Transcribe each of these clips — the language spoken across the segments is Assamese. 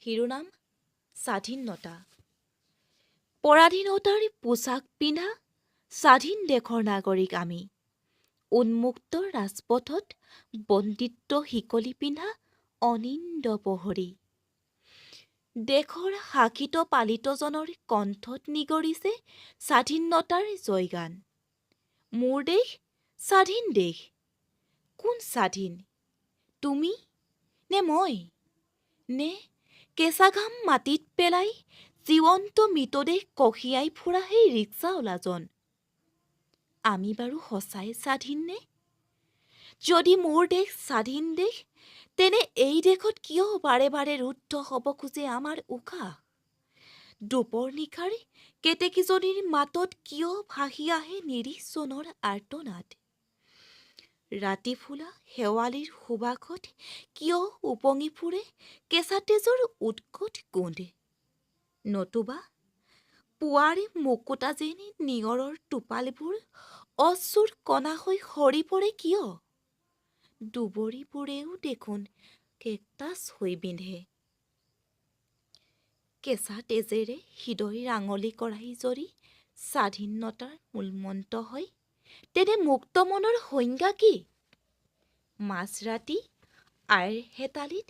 শিৰোনাম স্বাধীনতা। পৰাধীনতাৰ পোছাক পিন্ধা স্বাধীন দেশৰ নাগৰিক আমি। উন্মুক্ত ৰাজপথত বন্দিত্ব শিকলি পিন্ধা অনিন্দ প্ৰহৰী। দেশৰ শাসিত পালিতজনৰ কণ্ঠত নিগৰিছে স্বাধীনতাৰ জয়গান। মোৰ দেশ স্বাধীন দেশ। কোন স্বাধীন? তুমি নে মই? নে কেঁচা ঘাম মাটিত পেলাই জীৱন্ত মৃতদেহ কঢ়িয়াই ফুৰা সেই ৰিক্সাৱালাজন? আমি বাৰু সঁচাই স্বাধীন নে? যদি মোৰ দেশ স্বাধীন দেশ, তেনে এই দেশত কিয় বাৰে বাৰে ৰুদ্ধ হ'ব খোজে আমাৰ উশাহ? দুপৰ নিশাৰ কেতেকীজনীৰ মাতত কিয় ভাহি আহে নিৰীহজনৰ আৰ্তনাদ? ৰাতি ফুলা শেৱালিৰ সুবাসত কিয় উপঙি ফুৰে কেঁচা তেজৰ উৎকট গোন্ধ? নতুবা পুৱাৰ মুকুতা যেন নিয়ৰৰ টোপালবোৰ অশ্ৰুৰ কণা হৈ সৰি পৰে কিয়? দুবৰিবোৰেও দেখোন কেকটাছ হৈ বিন্ধে। কেঁচা তেজেৰে হৃদয় ৰাঙলী কৰাই যদি স্বাধীনতাৰ মূলমন্ত্ৰ হয়, তেনে মুক্ত মনৰ সংজ্ঞা কি? মাঝৰাতি আইৰ হেতালিত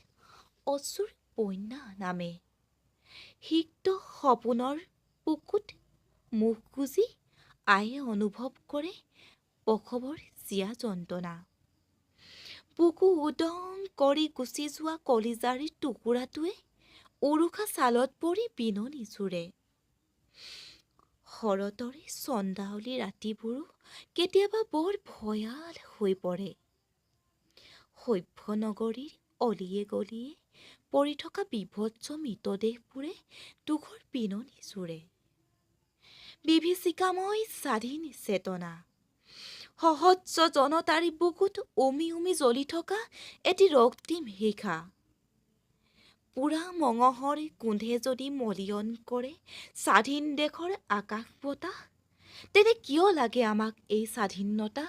অশ্ৰুৰ বন্যা নামে। সিক্ত সপোনৰ বুকুত মুখ গুজি আয়ে অনুভৱ কৰে প্ৰসৱৰ জীয়া যন্ত্ৰণা। বুকু উদং কৰি গুচি যোৱা কলিজাৰ টুকুৰাটোৱে উৰুষা ছালত পৰি বিননি জুৰে। শৰতৰ চন্দাৱলী ৰাতিবোৰো কেতিয়াবা বৰ ভয়াল হৈ পৰে। সভ্য নগৰীৰ অলিয়ে গলিয়ে পৰি থকা বিভৎস মৃতদেহবোৰে দুখৰ বিননি জুৰে। বিভীষিকাময় স্বাধীন চেতনা। সহস্ৰ জনতাৰ বুকুত উমি উমি জ্বলি থকা এটি ৰক্তিম শিখা। পোৰা মঙহৰ গোন্ধে যদি মলিয়ন কৰে স্বাধীন দেশৰ আকাশ বতাহ, তেনে কিয় লাগে আমাক এই স্বাধীনতা?